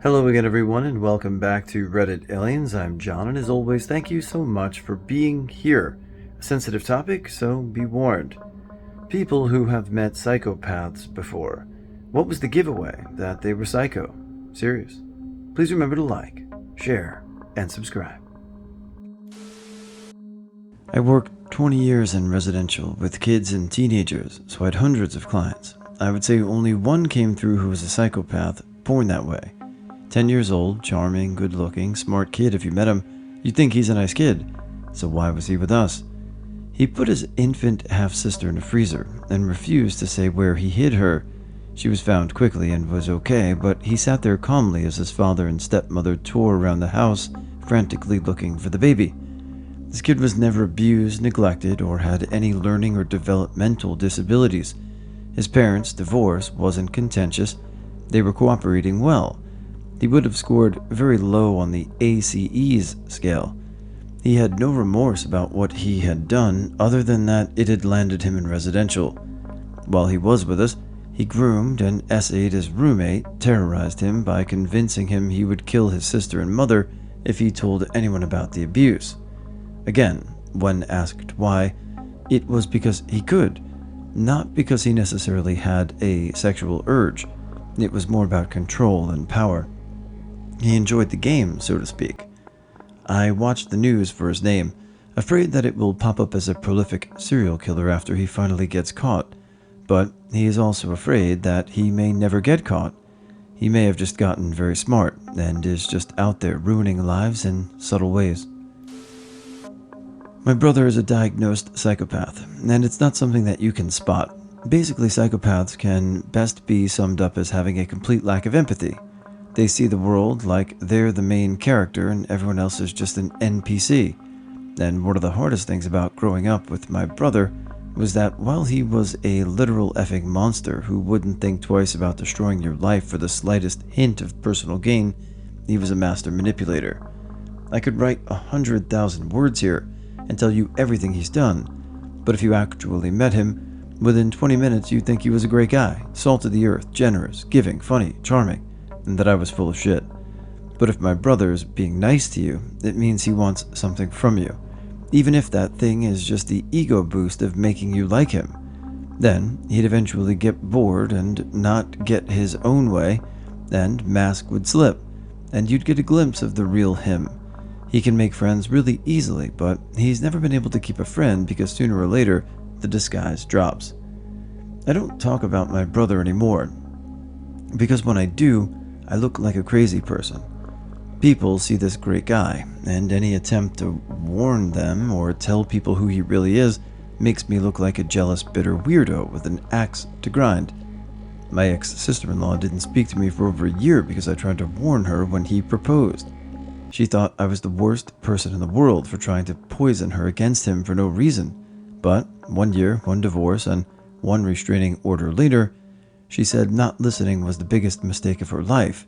Hello again, everyone, and welcome back to Reddit Aliens. I'm John, and as always, thank you so much for being here. A sensitive topic, so be warned. People who have met psychopaths before. What was the giveaway that they were psycho? Serious. Please remember to like, share, and subscribe. I worked 20 years in residential with kids and teenagers, so I had hundreds of clients. I would say only one came through who was a psychopath, born that way. 10 years old, charming, good-looking, smart kid. If you met him, you'd think he's a nice kid. So why was he with us? He put his infant half-sister in a freezer and refused to say where he hid her. She was found quickly and was okay, but he sat there calmly as his father and stepmother tore around the house, frantically looking for the baby. This kid was never abused, neglected, or had any learning or developmental disabilities. His parents' divorce wasn't contentious. They were cooperating well. He would have scored very low on the ACEs scale. He had no remorse about what he had done other than that it had landed him in residential. While he was with us, he groomed and essayed his roommate, terrorized him by convincing him he would kill his sister and mother if he told anyone about the abuse. Again, when asked why, it was because he could, not because he necessarily had a sexual urge. It was more about control and power. He enjoyed the game, so to speak. I watched the news for his name, afraid that it will pop up as a prolific serial killer after he finally gets caught. But he is also afraid that he may never get caught. He may have just gotten very smart and is just out there ruining lives in subtle ways. My brother is a diagnosed psychopath, and it's not something that you can spot. Basically, psychopaths can best be summed up as having a complete lack of empathy. They see the world like they're the main character and everyone else is just an NPC. And one of the hardest things about growing up with my brother was that while he was a literal effing monster who wouldn't think twice about destroying your life for the slightest hint of personal gain, he was a master manipulator. I could write 100,000 words here and tell you everything he's done, but if you actually met him, within 20 minutes you'd think he was a great guy, salt of the earth, generous, giving, funny, charming, and that I was full of shit. But if my brother's being nice to you, it means he wants something from you, even if that thing is just the ego boost of making you like him. Then he'd eventually get bored and not get his own way, and mask would slip, and you'd get a glimpse of the real him. He can make friends really easily, but he's never been able to keep a friend because sooner or later, the disguise drops. I don't talk about my brother anymore, because when I do, I look like a crazy person. People see this great guy, and any attempt to warn them or tell people who he really is makes me look like a jealous, bitter weirdo with an axe to grind. My ex-sister-in-law didn't speak to me for over a year because I tried to warn her when he proposed. She thought I was the worst person in the world for trying to poison her against him for no reason. But 1 year, 1 divorce, and 1 restraining order later, she said not listening was the biggest mistake of her life,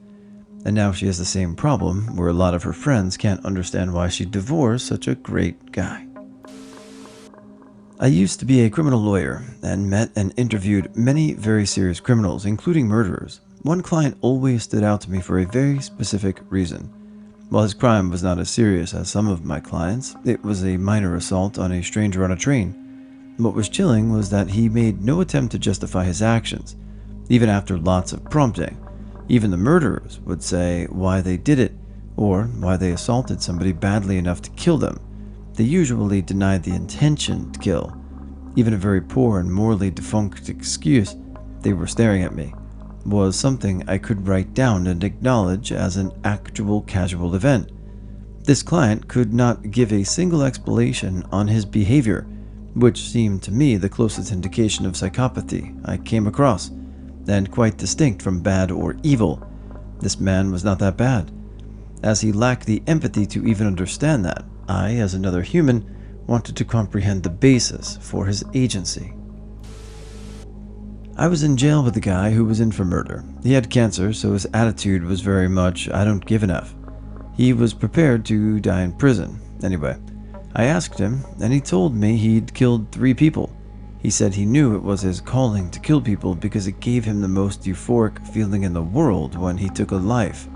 and now she has the same problem where a lot of her friends can't understand why she divorced such a great guy. I used to be a criminal lawyer and met and interviewed many very serious criminals, including murderers. One client always stood out to me for a very specific reason. While his crime was not as serious as some of my clients, it was a minor assault on a stranger on a train. What was chilling was that he made no attempt to justify his actions. Even after lots of prompting, even the murderers would say why they did it, or why they assaulted somebody badly enough to kill them. They usually denied the intention to kill. Even a very poor and morally defunct excuse, "they were staring at me," was something I could write down and acknowledge as an actual casual event. This client could not give a single explanation on his behavior, which seemed to me the closest indication of psychopathy I came across, and quite distinct from bad or evil. This man was not that bad. As he lacked the empathy to even understand that, I, as another human, wanted to comprehend the basis for his agency. I was in jail with a guy who was in for murder. He had cancer, so his attitude was very much, "I don't give an F." He was prepared to die in prison. Anyway, I asked him, and he told me he'd killed 3 people. He said he knew it was his calling to kill people because it gave him the most euphoric feeling in the world when he took a life.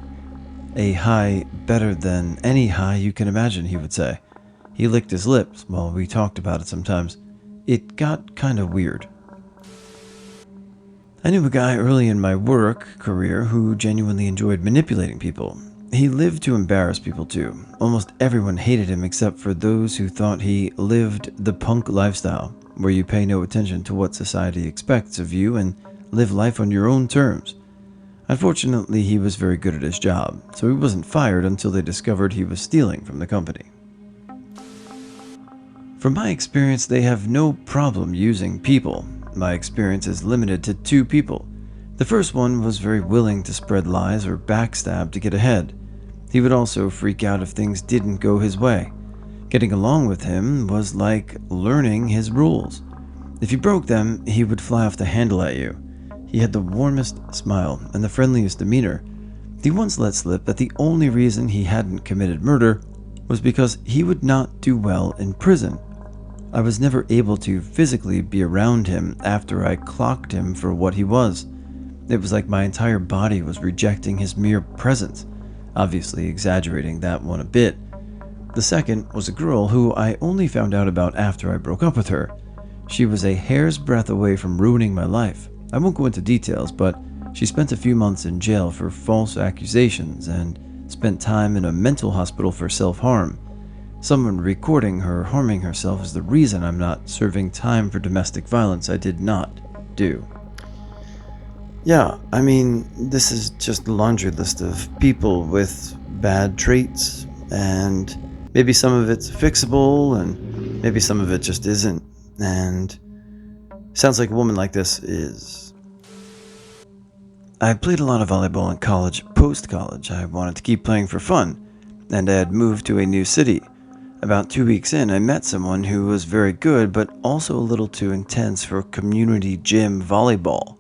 A high better than any high you can imagine, he would say. He licked his lips while we talked about it sometimes. It got kind of weird. I knew a guy early in my work career who genuinely enjoyed manipulating people. He lived to embarrass people too. Almost everyone hated him except for those who thought he lived the punk lifestyle, where you pay no attention to what society expects of you and live life on your own terms. Unfortunately, he was very good at his job, so he wasn't fired until they discovered he was stealing from the company. From my experience, they have no problem using people. My experience is limited to 2 people. The first one was very willing to spread lies or backstab to get ahead. He would also freak out if things didn't go his way. Getting along with him was like learning his rules. If you broke them, he would fly off the handle at you. He had the warmest smile and the friendliest demeanor. He once let slip that the only reason he hadn't committed murder was because he would not do well in prison. I was never able to physically be around him after I clocked him for what he was. It was like my entire body was rejecting his mere presence, obviously exaggerating that one a bit. The second was a girl who I only found out about after I broke up with her. She was a hair's breadth away from ruining my life. I won't go into details, but she spent a few months in jail for false accusations and spent time in a mental hospital for self-harm. Someone recording her harming herself is the reason I'm not serving time for domestic violence I did not do. Yeah, I mean, this is just a laundry list of people with bad traits, and maybe some of it's fixable, and maybe some of it just isn't, and sounds like a woman like this is. I played a lot of volleyball in college. Post-college, I wanted to keep playing for fun, and I had moved to a new city. About 2 weeks in, I met someone who was very good, but also a little too intense for community gym volleyball.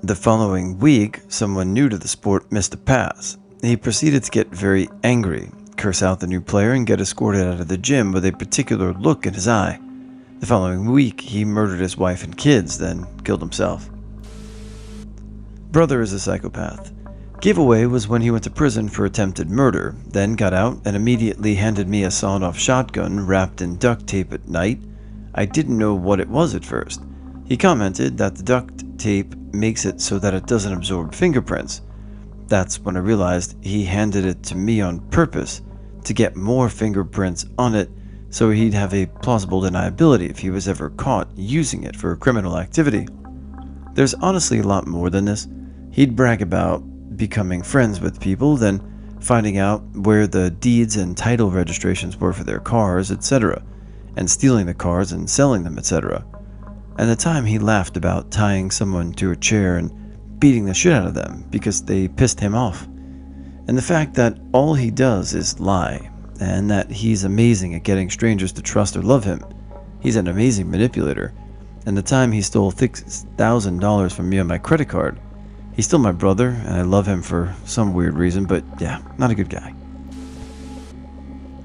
The following week, someone new to the sport missed a pass. He proceeded to get very angry, curse out the new player, and get escorted out of the gym with a particular look in his eye. The following week, he murdered his wife and kids, then killed himself. Brother is a psychopath. Giveaway was when he went to prison for attempted murder, then got out and immediately handed me a sawed-off shotgun wrapped in duct tape at night. I didn't know what it was at first. He commented that the duct tape makes it so that it doesn't absorb fingerprints. That's when I realized he handed it to me on purpose to get more fingerprints on it so he'd have a plausible deniability if he was ever caught using it for criminal activity. There's honestly a lot more than this. He'd brag about becoming friends with people, then finding out where the deeds and title registrations were for their cars, etc., and stealing the cars and selling them, etc. And the time he laughed about tying someone to a chair and beating the shit out of them because they pissed him off. And the fact that all he does is lie, and that he's amazing at getting strangers to trust or love him. He's an amazing manipulator. And the time he stole $6,000 from me on my credit card. He's still my brother, and I love him for some weird reason, but yeah, not a good guy.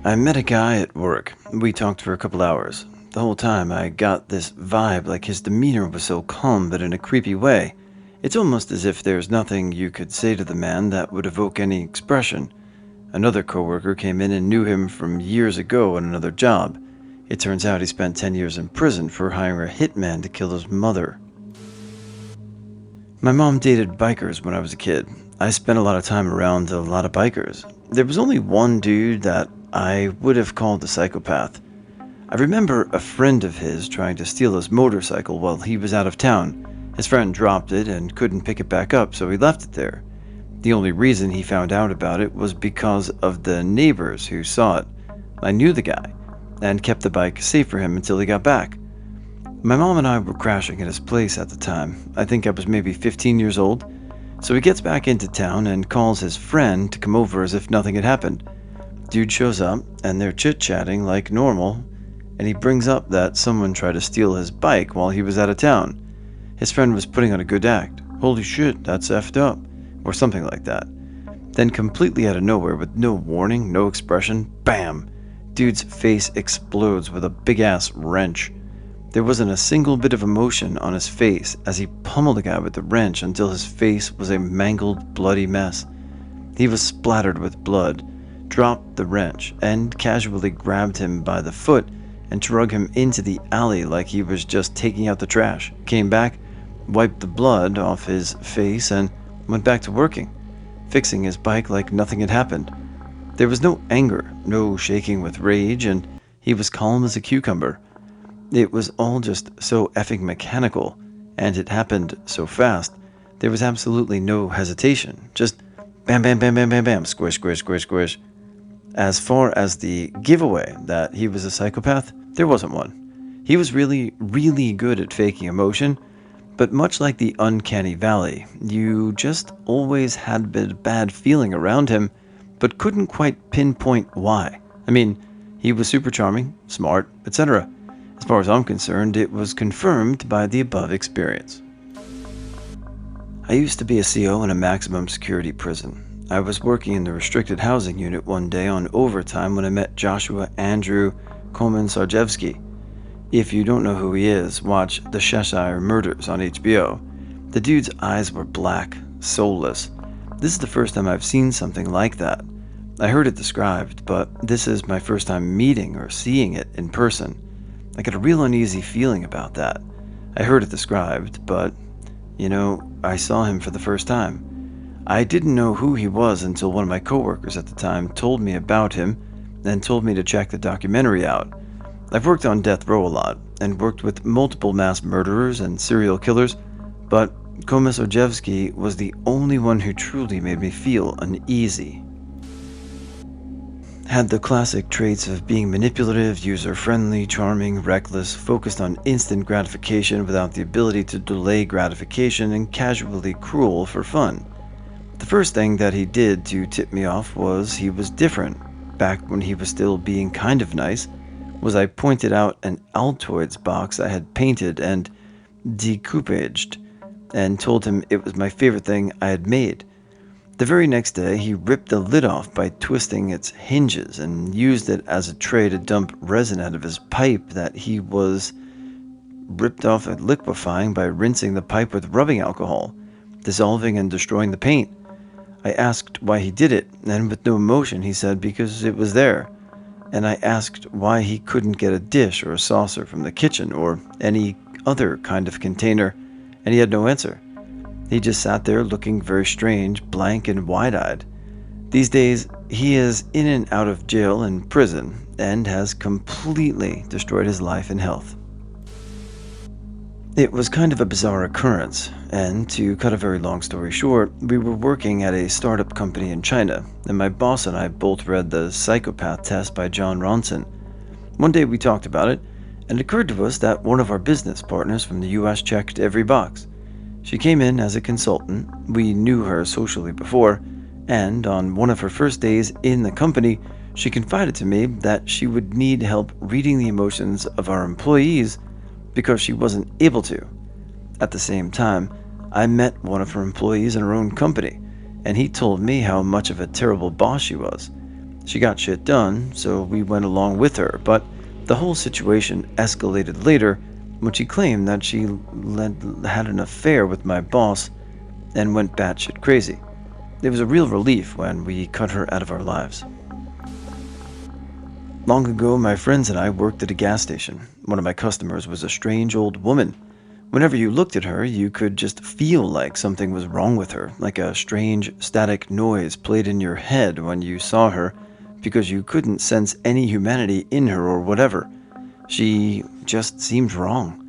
I met a guy at work. We talked for a couple hours. The whole time I got this vibe like his demeanor was so calm but in a creepy way. It's almost as if there's nothing you could say to the man that would evoke any expression. Another coworker came in and knew him from years ago at another job. It turns out he spent 10 years in prison for hiring a hitman to kill his mother. My mom dated bikers when I was a kid. I spent a lot of time around a lot of bikers. There was only one dude that I would have called a psychopath. I remember a friend of his trying to steal his motorcycle while he was out of town. His friend dropped it and couldn't pick it back up, so he left it there. The only reason he found out about it was because of the neighbors who saw it. I knew the guy, and kept the bike safe for him until he got back. My mom and I were crashing at his place at the time. I think I was maybe 15 years old. So he gets back into town and calls his friend to come over as if nothing had happened. Dude shows up, and they're chit-chatting like normal, and he brings up that someone tried to steal his bike while he was out of town. His friend was putting on a good act. Holy shit, that's effed up. Or something like that. Then completely out of nowhere, with no warning, no expression, bam! Dude's face explodes with a big-ass wrench. There wasn't a single bit of emotion on his face as he pummeled the guy with the wrench until his face was a mangled, bloody mess. He was splattered with blood, dropped the wrench, and casually grabbed him by the foot and drug him into the alley like he was just taking out the trash. Came back, wiped the blood off his face, and went back to working, fixing his bike like nothing had happened. There was no anger, no shaking with rage, and he was calm as a cucumber. It was all just so effing mechanical, and it happened so fast. There was absolutely no hesitation. Just bam, bam, bam, bam, bam, bam, squish, squish, squish, squish. As far as the giveaway that he was a psychopath, there wasn't one. He was really, really good at faking emotion, but much like the uncanny valley, you just always had a bad feeling around him, but couldn't quite pinpoint why. I mean, he was super charming, smart, etc. As far as I'm concerned, it was confirmed by the above experience. I used to be a CO in a maximum security prison. I was working in the restricted housing unit one day on overtime when I met Joshua Andrew Komensarjevsky. If you don't know who he is, watch The Cheshire Murders on HBO. The dude's eyes were black, soulless. This is the first time I've seen something like that. I heard it described, but this is my first time meeting or seeing it in person. I got a real uneasy feeling about that. I heard it described, but, I saw him for the first time. I didn't know who he was until one of my coworkers at the time told me about him and told me to check the documentary out. I've worked on death row a lot and worked with multiple mass murderers and serial killers, but Komensarjevsky was the only one who truly made me feel uneasy. Had the classic traits of being manipulative, user-friendly, charming, reckless, focused on instant gratification without the ability to delay gratification, and casually cruel for fun. The first thing that he did to tip me off was he was different. Back when he was still being kind of nice, was I pointed out an Altoids box I had painted and decoupaged, and told him it was my favorite thing I had made. The very next day, he ripped the lid off by twisting its hinges and used it as a tray to dump resin out of his pipe that he was ripped off and liquefying by rinsing the pipe with rubbing alcohol, dissolving and destroying the paint. I asked why he did it, and with no emotion he said because it was there. And I asked why he couldn't get a dish or a saucer from the kitchen or any other kind of container, and he had no answer. He just sat there looking very strange, blank and wide-eyed. These days, he is in and out of jail and prison and has completely destroyed his life and health. It was kind of a bizarre occurrence, and to cut a very long story short, we were working at a startup company in China, and my boss and I both read the Psychopath test by John Ronson. One day we talked about it, and it occurred to us that one of our business partners from the US checked every box. She came in as a consultant. We knew her socially before, and on one of her first days in the company, she confided to me that she would need help reading the emotions of our employees because she wasn't able to. At the same time, I met one of her employees in her own company, and he told me how much of a terrible boss she was. She got shit done, so we went along with her, but the whole situation escalated later when she claimed that she had an affair with my boss and went batshit crazy. It was a real relief when we cut her out of our lives. Long ago, my friends and I worked at a gas station. One of my customers was a strange old woman. Whenever you looked at her, you could just feel like something was wrong with her, like a strange static noise played in your head when you saw her, because you couldn't sense any humanity in her or whatever. She just seemed wrong.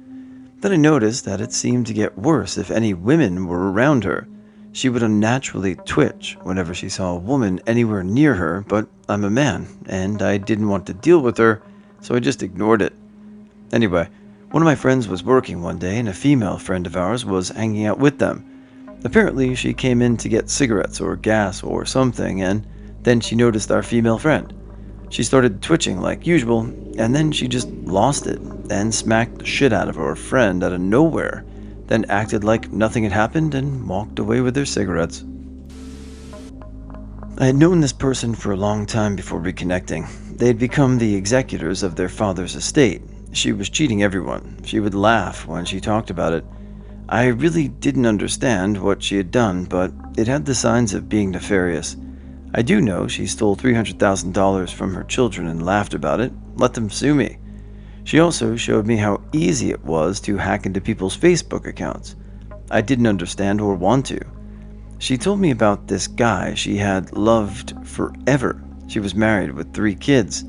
Then I noticed that it seemed to get worse if any women were around her. She would unnaturally twitch whenever she saw a woman anywhere near her, but I'm a man, and I didn't want to deal with her, so I just ignored it. Anyway, one of my friends was working one day, and a female friend of ours was hanging out with them. Apparently, she came in to get cigarettes or gas or something, and then she noticed our female friend. She started twitching like usual, and then she just lost it and smacked the shit out of her friend out of nowhere, then acted like nothing had happened and walked away with her cigarettes. I had known this person for a long time before reconnecting. They had become the executors of their father's estate. She was cheating everyone. She would laugh when she talked about it. I really didn't understand what she had done, but it had the signs of being nefarious. I do know she stole $300,000 from her children and laughed about it. Let them sue me. She also showed me how easy it was to hack into people's Facebook accounts. I didn't understand or want to. She told me about this guy she had loved forever. She was married with 3 kids.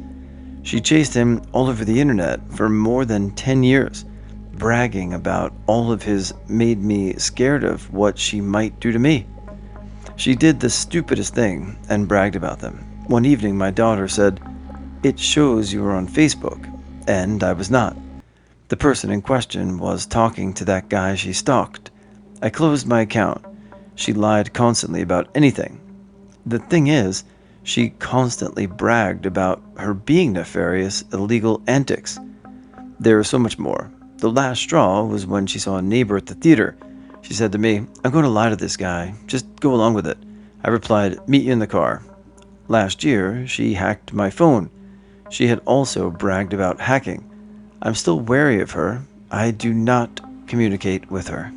She chased him all over the internet for more than 10 years, bragging about all of his made me scared of what she might do to me. She did the stupidest thing and bragged about them. One evening, my daughter said, "It shows you were on Facebook," and I was not. The person in question was talking to that guy she stalked. I closed my account. She lied constantly about anything. The thing is, she constantly bragged about her being nefarious, illegal antics. There was so much more. The last straw was when she saw a neighbor at the theater. She said to me, "I'm going to lie to this guy. Just go along with it." I replied, "Meet you in the car." Last year, she hacked my phone. She had also bragged about hacking. I'm still wary of her. I do not communicate with her.